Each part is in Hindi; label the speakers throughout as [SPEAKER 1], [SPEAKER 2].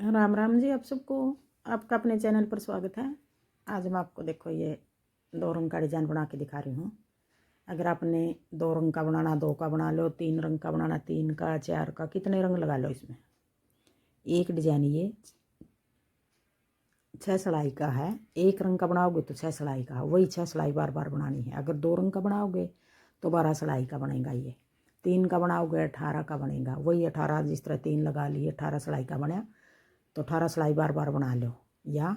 [SPEAKER 1] राम राम जी। आप सबको आपका अपने चैनल पर स्वागत है। आज मैं आपको देखो ये 2 रंग का डिजाइन बना के दिखा रही हूँ। अगर आपने 2 रंग का बनाना 2 का बना लो, 3 रंग का बनाना 3 का, 4 का, कितने रंग लगा लो इसमें। एक डिजाइन ये 6 सिलाई का है। एक रंग का बनाओगे तो 6 सिलाई का, वही 6 सिलाई बार बार बनानी है। अगर 2 रंग का बनाओगे तो 12 सिलाई का बनेगा। ये 3 का बनाओगे 18 का बनेगा। वही 18, जिस तरह 3 लगा लिए 18 सिलाई का बना, तो 18 सिलाई बार बार बना लो। या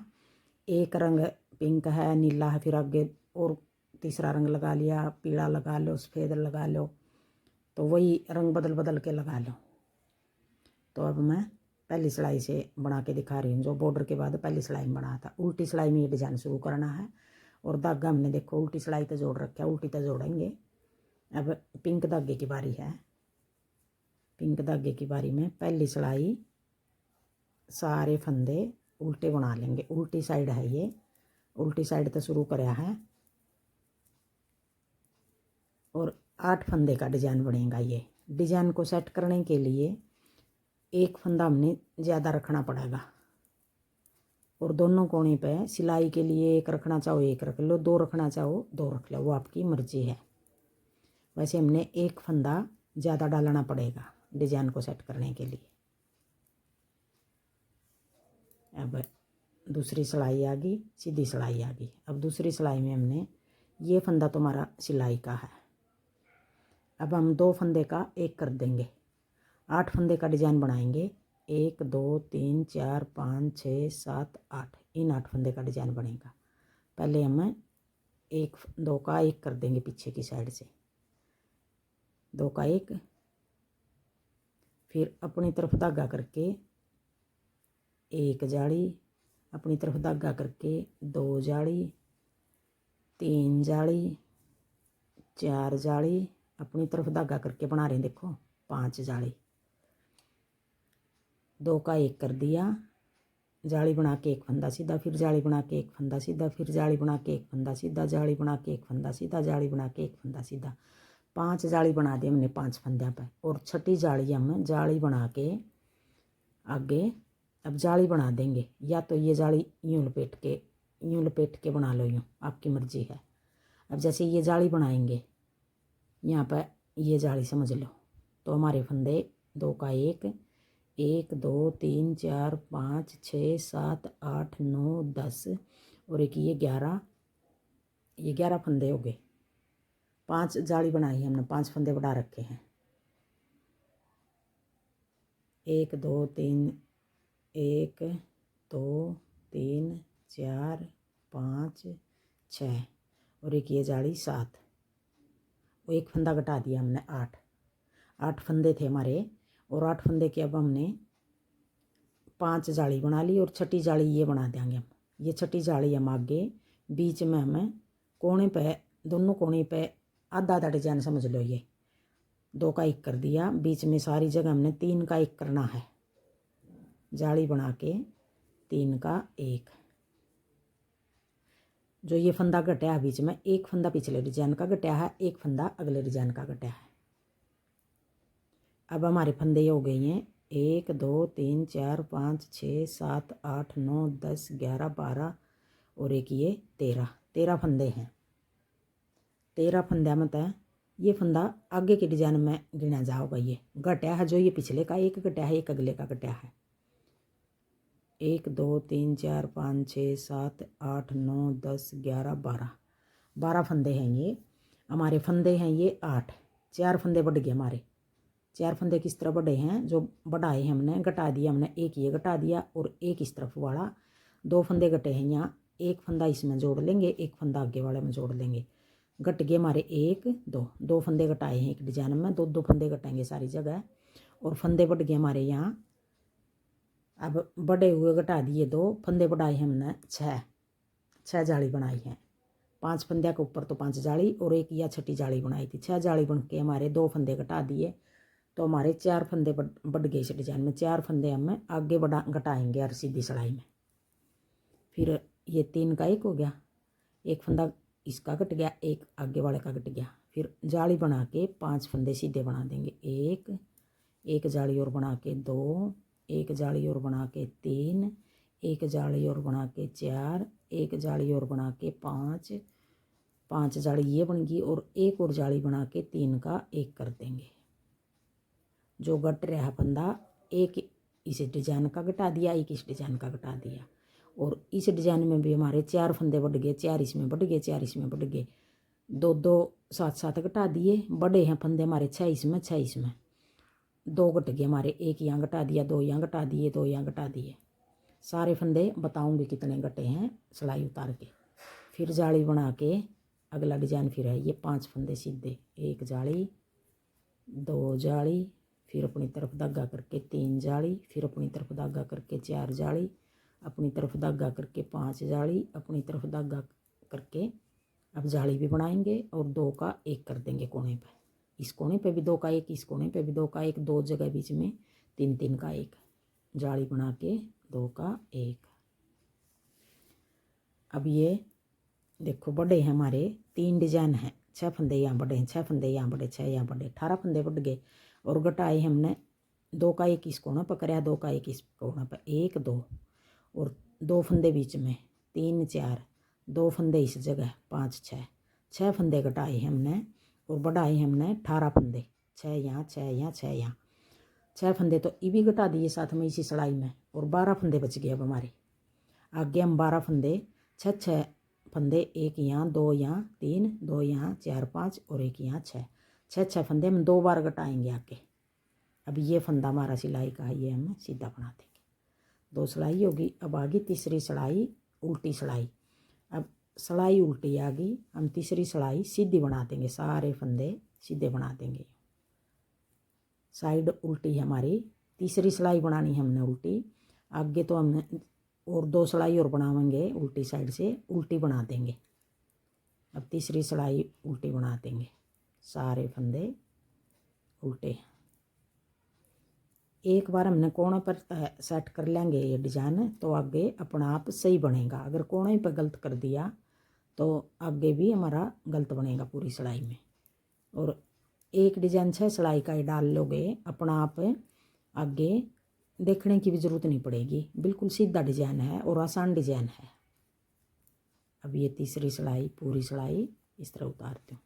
[SPEAKER 1] एक रंग पिंक है, नीला है, फिर आगे और तीसरा रंग लगा लिया, पीला लगा लो, सफ़ेद लगा लो, तो वही रंग बदल बदल के लगा लो। तो अब मैं पहली सिलाई से बना के दिखा रही हूँ। जो बॉर्डर के बाद पहली सिलाई में बना था, उल्टी सिलाई में ये डिजाइन शुरू करना है। और धागा हमने देखो उल्टी सिलाई तो जोड़ रखा है, उल्टी तो जोड़ेंगे। अब पिंक धागे की बारी है। पिंक धागे की बारी में पहली सिलाई सारे फंदे उल्टे बना लेंगे। उल्टी साइड है ये, उल्टी साइड तो शुरू कराया है। और 8 फंदे का डिजाइन बनेगा। ये डिजाइन को सेट करने के लिए एक फंदा हमने ज़्यादा रखना पड़ेगा। और दोनों कोने पे सिलाई के लिए एक रखना चाहो एक रख लो, 2 रखना चाहो 2 रख लो, वो आपकी मर्जी है। वैसे हमने एक फंदा ज़्यादा डालना पड़ेगा डिजाइन को सेट करने के लिए। अब दूसरी सिलाई आ गई, सीधी सिलाई आ गई। अब दूसरी सिलाई में हमने ये फंदा तुम्हारा सिलाई का है। अब हम 2 फंदे का एक कर देंगे। 8 फंदे का डिजाइन बनाएंगे। 1 2 3 4 5 6 7 8, इन 8 फंदे का डिजाइन बनेगा। पहले हम 1 2 का एक कर देंगे पीछे की साइड से, 2 का एक। फिर अपनी तरफ धागा करके एक जाली, अपनी तरफ धागा करके 2 जाली, 3 जाली, 4 जाली, अपनी तरफ धागा करके बना रहे हैं देखो 5 जाली। 2 का एक कर दिया, जाली बना के एक फंदा सीधा, फिर जाली बना के एक फंदा सीधा, फिर जाली बना के एक फंदा सीधा, जाली बना के एक फंदा सीधा, जाली बना के एक फंदा सीधा। 5 जाली बना दी हमने 5 फंदे पे। और छठी जाली हम जाली बना के आगे अब जाली बना देंगे। या तो ये जाली यूँ लपेट के बना लो, यूँ आपकी मर्जी है। अब जैसे ये जाली बनाएंगे यहाँ पर, ये जाली समझ लो, तो हमारे फंदे 2 का एक 1 2 3 4 5 6 7 8 9 10 और एक ये 11, ये 11 फंदे हो गए। 5 जाली बनाई हमने, 5 फंदे बढ़ा रखे हैं। 1 2 3 1 2 3 4 5 6 और एक ये जाली 7, वो एक फंदा घटा दिया हमने। 8 फंदे थे हमारे। और 8 फंदे के अब हमने 5 जाली बना ली और छठी जाली ये बना देंगे हम। ये छठी जाली हम आगे बीच में हमें कोने पे, दोनों कोने पे आधा आधा डिजाइन समझ लो। ये 2 का एक कर दिया, बीच में सारी जगह हमने 3 का एक करना है। जाली बना के 3 का एक, जो ये फंदा घटा है बीच में, एक फंदा पिछले डिजाइन का घटा है, एक फंदा अगले डिजाइन का घटा है। अब हमारे फंदे हो गए हैं 1 2 3 4 5 6 7 8 9 10 11 12 और एक ये 13 फंदे हैं। 13 फंदे में तय ये फंदा आगे के डिजाइन में गिना जाओगा। ये घटा है, जो ये पिछले का एक घटा है, एक अगले का घटा है। 1 2 3 4 5 6 7 8 9 10 11 12 फंदे हैं। ये हमारे फंदे हैं ये 8। 4 फंदे बढ़ गए हमारे। 4 फंदे किस तरह बढ़े हैं, जो बढ़ाए हैं हमने घटा दिया हमने। एक ये घटा दिया और एक इस तरफ वाला 2 फंदे घटे हैं यहाँ। एक फंदा इसमें जोड़ लेंगे, एक फंदा आगे वाले में जोड़ लेंगे। घट गए हमारे 1 2 फंदे घटाए हैं एक डिजाइन में, 2 फंदे घटाएंगे सारी जगह। और फंदे बढ़ गए हमारे यहाँ। अब बड़े हुए घटा दिए 2 फंदे बढ़ाए हमने 6 जाली बनाई है। 5 फंदे के ऊपर तो 5 जाली और एक या छठी जाली बनाई थी। 6 जाली बन के हमारे 2 फंदे घटा दिए, तो हमारे 4 फंदे बढ़ गए इस डिजाइन में। 4 फंदे हम आगे घटाएंगे और सीधी सिलाई में। फिर ये 3 का एक हो गया, एक फंदा इसका कट गया, एक आगे वाले का कट गया। फिर जाली बना के 5 फंदे सीधे बना देंगे। एक जाली और बना के 2 एक जाली और बना के 3, एक जाली और बना के 4, एक जाली और बना के 5, 5 जाली ये बन गई और एक और जाली बना के 3 का 1 कर देंगे। जो गट रहा फंदा एक इस डिजाइन का घटा दिया, एक इस डिजाइन का घटा दिया, और इस डिजाइन में भी हमारे 4 फंदे बढ़ गए, 4 इसमें बढ़ गए, 4 इसमें बढ़ गए, 2 साथ साथ घटा दिए। बड़े हैं फंदे हमारे 6 इसमें, 6 इसमें, 2 घट गए हमारे, एक यहाँ घटा दिया, 2 यहाँ घटा दिए, 2 यहाँ घटा दिए। सारे फंदे बताऊंगी कितने घटे हैं सिलाई उतार के। फिर जाली बना के अगला डिजाइन फिर है ये 5 फंदे सीधे, 1 जाली, 2 जाली, फिर अपनी तरफ धागा करके 3 जाली, फिर अपनी तरफ धागा करके 4 जाली, अपनी तरफ धागा करके 5 जाली, अपनी तरफ धागा करके अब जाली भी बनाएंगे और 2 का 1 कर देंगे कोने पे। इस कोने पे भी 2 का 1, इस कोने पे भी 2 का 1, 2 जगह बीच में 3 3 का 1, जाली बना के 2 का 1। अब ये देखो बड़े हैं हमारे 3 डिजाइन हैं, 6 फंदे यहाँ बड़े हैं, 6 फंदे यहाँ बड़े, 6 यहाँ बड़े, 18 फंदे बढ़ गए। और घटाए हमने 2 का 1 इस कोना पर कराया, 2 का 1 इस कोना पर, 1 2 और 2 फंदे बीच में, 3 4, 2 फंदे इस जगह, 5 6, 6 फंदे घटाए हमने और बढ़ाए हमने 18 फंदे, 6 यहाँ 6 यहाँ 6 यहाँ, 6 फंदे तो ये भी घटा दिए साथ में इसी सिलाई में, और 12 फंदे बच गए अब हमारे। आगे हम 12 फंदे, 6 फंदे, 1 यहाँ 2 यहाँ 3, 2 यहाँ 4 5 और 1 यहाँ 6 फंदे हम 2 बार घटाएंगे आगे। अब ये फंदा हमारा सिलाई का है, ये हम सीधा बना देंगे। 2 सिलाई होगी। अब आगे तीसरी सिलाई उल्टी सिलाई। अब सिलाई उल्टी आ गई, हम तीसरी सिलाई सीधी बना देंगे, सारे फंदे सीधे बना देंगे। साइड उल्टी है हमारी, तीसरी सिलाई बनानी है हमने उल्टी। आगे तो हमने और 2 सिलाई और बनाएंगे उल्टी साइड से, उल्टी बना देंगे। अब तीसरी सिलाई उल्टी बना देंगे, सारे फंदे उल्टे। एक बार हमने कोने पर सेट कर लेंगे ये डिजाइन, तो आगे अपना आप सही बनेगा। अगर कोने पर गलत कर दिया तो आगे भी हमारा गलत बनेगा पूरी सिलाई में। और एक डिजाइन 6 सिलाई का ही डाल लोगे, अपना आप आगे देखने की भी ज़रूरत नहीं पड़ेगी, बिल्कुल सीधा डिजाइन है और आसान डिजाइन है। अब ये तीसरी सिलाई पूरी सिलाई इस तरह उतारती हूँ।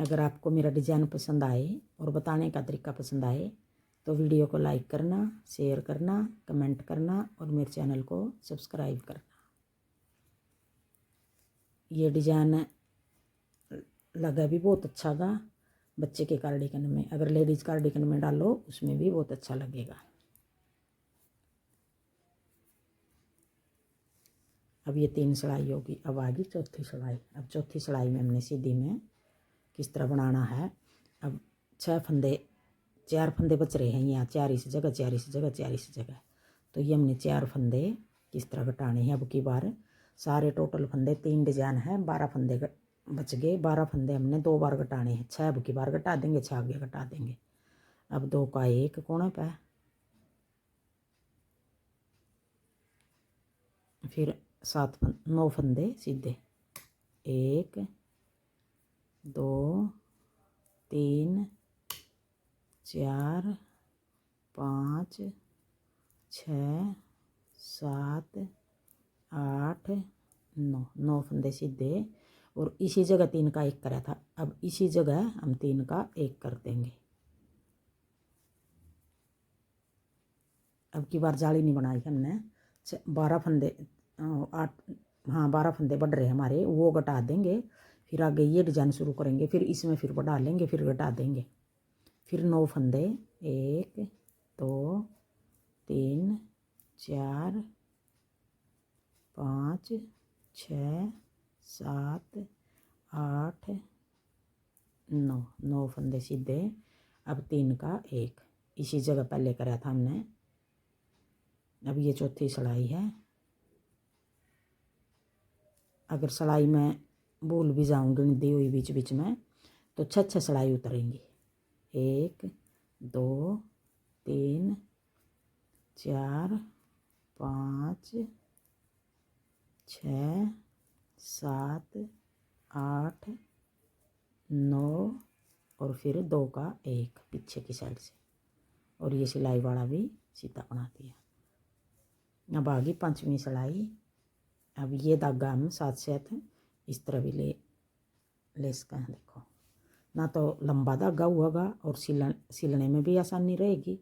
[SPEAKER 1] अगर आपको मेरा डिजाइन पसंद आए और बताने का तरीका पसंद आए तो वीडियो को लाइक करना, शेयर करना, कमेंट करना और मेरे चैनल को सब्सक्राइब करना। ये डिजाइन लगा भी बहुत अच्छा गा बच्चे के कार्डिगन में, अगर लेडीज़ कार्डिगन में डालो उसमें भी बहुत अच्छा लगेगा। अब ये 3 सिलाई होगी। अब आ गई चौथी सिलाई। अब चौथी सिलाई में हमने सीधी में किस तरह बनाना है। अब 6 फंदे, 4 फंदे बच रहे हैं यहाँ, 4 इस जगह, 4 इस जगह, 4 इस जगह, तो ये हमने 4 फंदे किस तरह घटाने हैं। अब की बार सारे टोटल फंदे 3 डिजाइन है, 12 फंदे बच गए। 12 फंदे हमने 2 बार घटाने हैं, 6 अब की बार घटा देंगे, 6 आगे घटा देंगे। अब 2 का 1 कोने पे, फिर 9 फंदे सीधे, 1 2 3 4 5 6 7 8 9, 9 फंदे सीधे और इसी जगह 3 का 1 करा था। अब इसी जगह हम 3 का 1 कर देंगे। अब की बार जाली नहीं बनाई हमने, 12 फंदे 8, हाँ 12 फंदे बढ़ रहे हमारे, वो घटा देंगे। फिर आगे ये डिजाइन शुरू करेंगे, फिर इसमें फिर बढ़ा लेंगे, फिर घटा देंगे। फिर 9 फंदे, 1 2 3 4 5 6 7 8 9, 9 फंदे सीधे। अब 3 का 1 इसी जगह पहले करा था हमने। अब ये चौथी सिलाई है। अगर सिलाई में भूल भी जाऊंगी दी हुई बीच बीच में तो 6 सिलाई उतरेंगी, 1 2 3 4 5 6 7 8 9 और फिर 2 का 1 पीछे की साइड से, और ये सिलाई वाला भी सीधा बना दिया। अब आ गई 5वीं सिलाई। अब ये धागा हम साथ साथ इस तरह भी ले सकते हैं। देखो ना तो लंबा धागा हुआगा और सिलने में भी आसानी रहेगी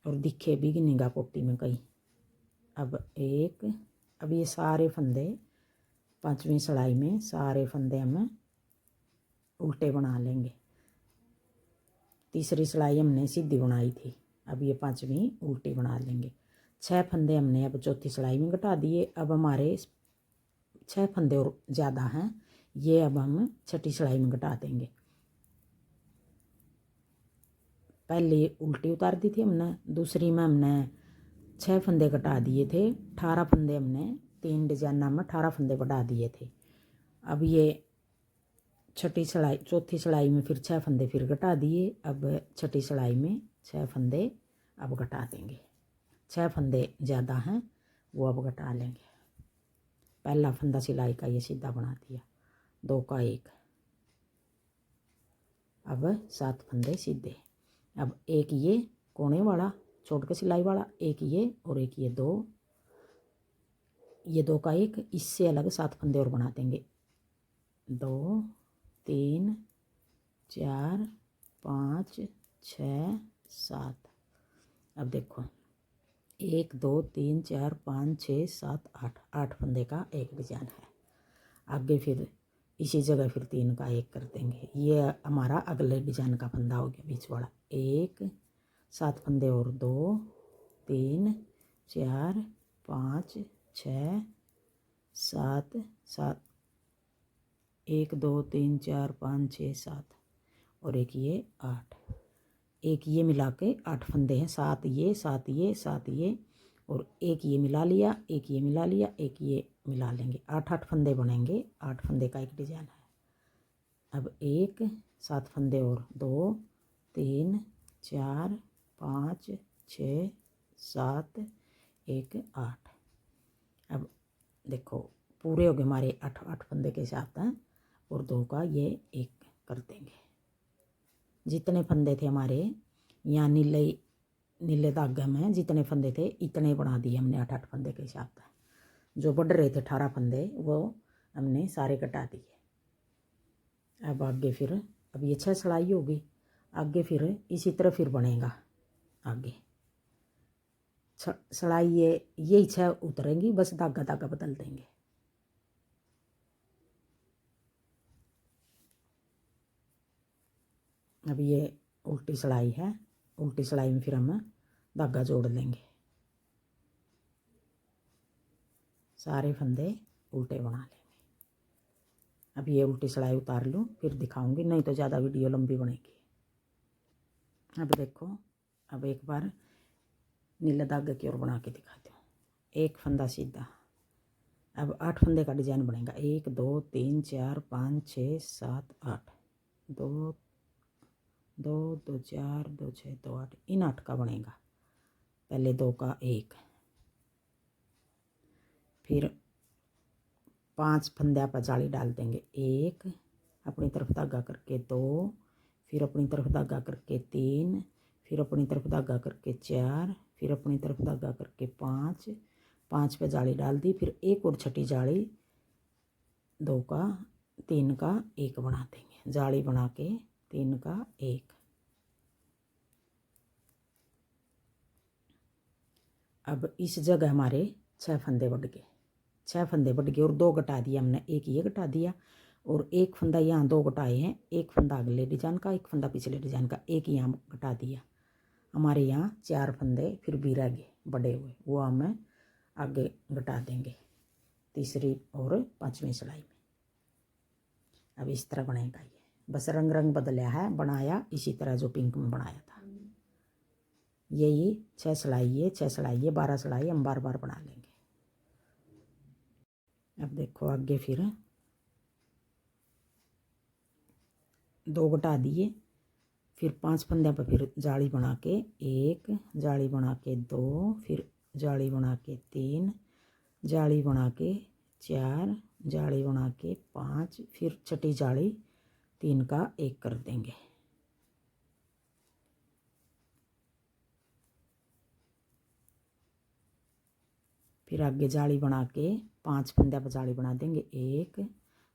[SPEAKER 1] और दिखे भी कि निगाह पोटी में कहीं। अब ये सारे फंदे 5वीं सिलाई में सारे फंदे हम उल्टे बना लेंगे। तीसरी सिलाई हमने सीधी बनाई थी, अब ये 5वीं उल्टी बना लेंगे। 6 फंदे हमने अब चौथी सिलाई में घटा दिए। अब हमारे 6 फंदे और ज़्यादा हैं, ये अब हम छठी सिलाई में घटा देंगे। पहले उल्टी उतार दी थी हमने, दूसरी में हमने 6 फंदे घटा दिए थे। 18 फंदे हमने 3 डिजाइन में 18 फंदे बढ़ा दिए थे। अब ये छठी सिलाई चौथी सिलाई में फिर 6 फंदे फिर घटा दिए। अब छठी सिलाई में 6 फंदे अब घटा देंगे। 6 फंदे ज़्यादा हैं वो अब घटा लेंगे। पहला फंदा सिलाई का ये सीधा बना दिया, 2 का 1। अब 7 फंदे सीधे। अब एक ये कोने वाला छोड़ के सिलाई वाला, एक ये और एक ये 2, ये 2 का 1, इससे अलग 7 फंदे और बना देंगे। 2 3 4 5 6 7। अब देखो 1 2 3 4 5 6 7 8, 8 फंदे का एक डिजाइन है। आगे फिर इसी जगह फिर 3 का 1 कर देंगे। ये हमारा अगले डिजाइन का फंदा हो गया बीच वाला। 1 7 फंदे और 2 3 4 5 6 7 7, 1 2 3 4 5 6 7 और एक ये 8। एक ये मिला के 8 फंदे हैं, 7 ये 7 ये 7 ये और एक ये मिला लिया, एक ये मिला लिया, एक ये मिला लेंगे। 8 फंदे बनेंगे, 8 फंदे का एक डिजाइन है। अब 1 7 फंदे और 2 3 4 5 6 7 1 8। अब देखो पूरे हो गए हमारे 8 फंदे के साथ हैं और 2 का ये 1 कर देंगे। जितने फंदे थे हमारे यहाँ नीले धागे में जितने फंदे थे इतने बना दिए हमने 8 फंदे के साथ। जो बढ़ रहे थे 18 फंदे वो हमने सारे कटा दिए। अब आगे फिर अब ये 6 सिलाई होगी, आगे फिर इसी तरह फिर बनेगा। आगे सिलाई यही 6 उतरेंगी, बस धागा धागा बदल देंगे। अब ये उल्टी सिलाई है, उल्टी सिलाई में फिर हम धागा जोड़ लेंगे। सारे फंदे उल्टे बना लेंगे। अब ये उल्टी सिलाई उतार लूँ फिर दिखाऊंगी, नहीं तो ज़्यादा वीडियो लंबी बनेगी। अब देखो अब एक बार नीले धागे की ओर बना के दिखाती हूँ। एक फंदा सीधा। अब 8 फंदे का डिजाइन बनेगा। 1 2 3 4 5 6 7 8, 2 2 2 4 2 6 2 8, इन 8 का बनेगा। पहले 2 का 1, फिर 5 फंदे पर जाली डाल देंगे। 1 अपनी तरफ धागा करके 2, फिर अपनी तरफ धागा करके 3, फिर अपनी तरफ धागा करके 4, फिर अपनी तरफ धागा करके 5, 5 पे जाली डाल दी। फिर एक और छठी जाली 2 का 3 का 1 बना देंगे। जाली बना के 3 का 1। अब इस जगह हमारे 6 फंदे बढ़ गए, 6 फंदे बढ़ गए और 2 घटा दिया हमने। एक ये घटा दिया और एक फंदा यहाँ 2 घटाए हैं, एक फंदा अगले डिजाइन का, एक फंदा पिछले डिजाइन का, एक यहाँ घटा दिया। हमारे यहाँ 4 फंदे फिर भी रह गए बड़े हुए, वो हम आगे घटा देंगे तीसरी और 5वीं सिलाई में। अब इस तरह बनेगा ये, बस रंग बदला है, बनाया इसी तरह जो पिंक में बनाया था। यही 6 सिलाई है, 6 सिलाई है, 12 सिलाई हम बार बार बना लेंगे। अब देखो आगे फिर 2 घटा दिए, फिर 5 फंदे पर फिर जाली बना के 1, जाली बना के 2, फिर जाली बना के 3, जाली बना के 4, जाली बना के 5, फिर छठी जाली 3 का 1 कर देंगे। फिर आगे जाली बना के 5 फंदे आप जाली बना देंगे। 1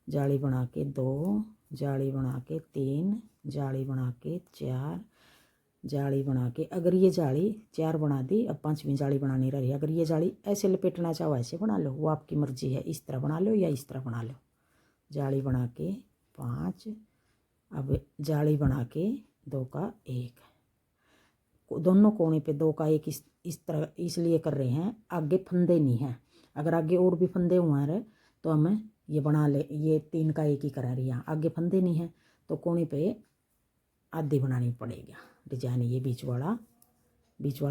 [SPEAKER 1] जाली बना के 2 जाली बना के 3 जाली बना के 4 जाली बना के, अगर ये जाली 4 बना दी, अब 5वीं जाली बनानी रही। अगर ये जाली ऐसे लपेटना चाहो ऐसे बना लो, वो आपकी मर्जी है, इस तरह बना लो या इस तरह बना लो। जाली बना के 5, अब जाली बना के 2 का 1, दोनों कोने पे 2 का 1 इस तरह इसलिए कर रहे हैं, आगे फंदे नहीं हैं। अगर आगे और भी फंदे हुए हैं तो हमें ये बना ले, ये 3 का 1 ही करा रही है। आगे फंदे नहीं हैं तो कोने पे आधी बनानी पड़ेगा डिजाइन। ये बीच वाला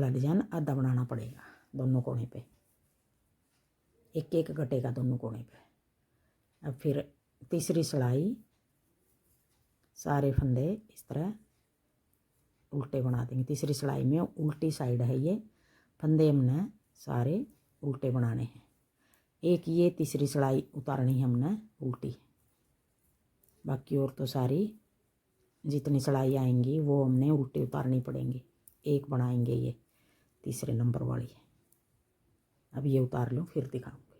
[SPEAKER 1] डिजाइन आधा बनाना पड़ेगा दोनों कोने पे, एक एक घटेगा दोनों कोने पे। अब फिर तीसरी सिलाई सारे फंदे इस तरह उल्टे बना देंगे। तीसरी सिलाई में उल्टी साइड है, ये फंदे हमने सारे उल्टे बनाने हैं। एक ये तीसरी सिलाई उतारनी है हमने उल्टी, बाकी और तो सारी जितनी सिलाई आएंगी वो हमने उल्टी उतारनी पड़ेंगी। एक बनाएंगे ये तीसरे नंबर वाली। अब ये उतार लो फिर दिखाऊंगी।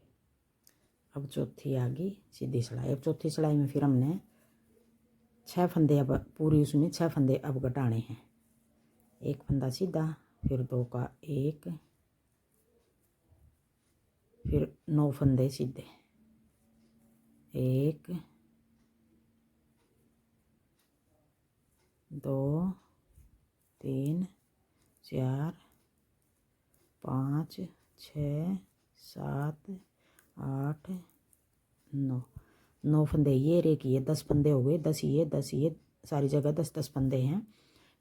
[SPEAKER 1] अब चौथी आ गई सीधी सिलाई। अब चौथी सिलाई में फिर हमने 6 फंदे, अब पूरी उसमें 6 फंदे अब घटाने हैं। एक फंदा सीधा, फिर 2 का 1, फिर 9 फंदे सीधे, 1 2 3 4 5 6 7 8 9, 9 फंदे ये रे किए, 10 फंदे हो गए। 10 ये सारी जगह 10 फंदे हैं।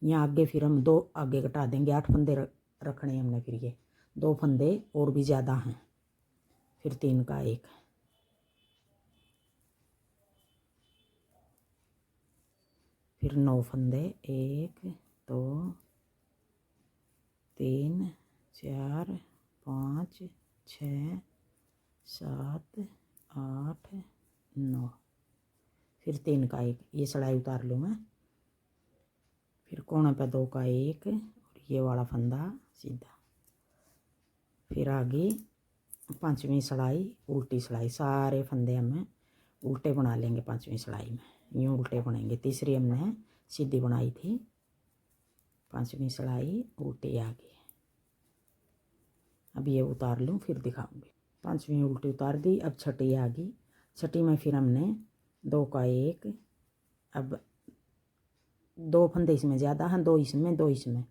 [SPEAKER 1] यहाँ आगे फिर हम 2 आगे घटा देंगे, 8 फंदे रखने हैं हमने। फिर ये 2 फंदे और भी ज़्यादा हैं, फिर 3 का 1, फिर 9 फंदे, 1 2 3 4 5 6 7 8 9, फिर 3 का 1। ये सिलाई उतार लूँ मैं। फिर कोने पे 2 का 1 और ये वाला फंदा सीधा। फिर आगे 5वीं सिलाई उल्टी सिलाई, सारे फंदे हमें उल्टे बना लेंगे 5वीं सिलाई में, यूँ उल्टे बनेंगे। तीसरी हमने सीधी बनाई थी, 5वीं सिलाई उल्टी आ गई। अब ये उतार लूँ फिर दिखाऊंगी। 5वीं उल्टी उतार दी। अब छठी आ गई। छठी में फिर हमने 2 का 1, अब 2 फंदे इसमें ज़्यादा हैं, 2 इसमें 2 इसमें,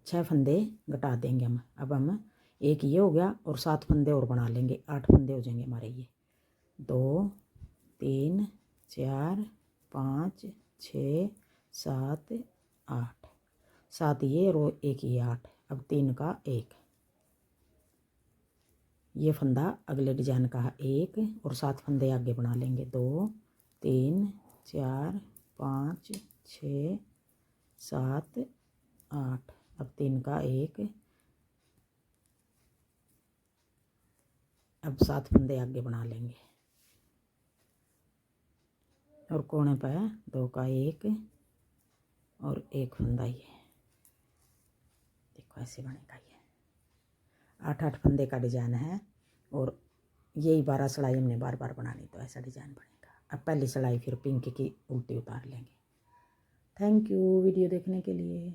[SPEAKER 1] 6 फंदे घटा देंगे हम। अब हम एक ये हो गया और 7 फंदे और बना लेंगे, 8 फंदे हो जाएंगे हमारे। ये 2 3 4 5 6 7 8, 7 ये और 1 ये 8। अब 3 का 1, ये फंदा अगले डिजाइन का 1 और 7 फंदे आगे बना लेंगे। 2 3 4 5 6 7 8, अब 3 का 1, अब 7 फंदे आगे बना लेंगे और कोने पर 2 का 1 और 1 फंदा। ये देखो ऐसे बनेगा। ये 8 फंदे का डिजाइन है और यही 12 सिलाई हमने बार बार बनानी, तो ऐसा डिजाइन बनेगा। अब पहली सिलाई फिर पिंक की उल्टी उतार लेंगे। थैंक यू वीडियो देखने के लिए।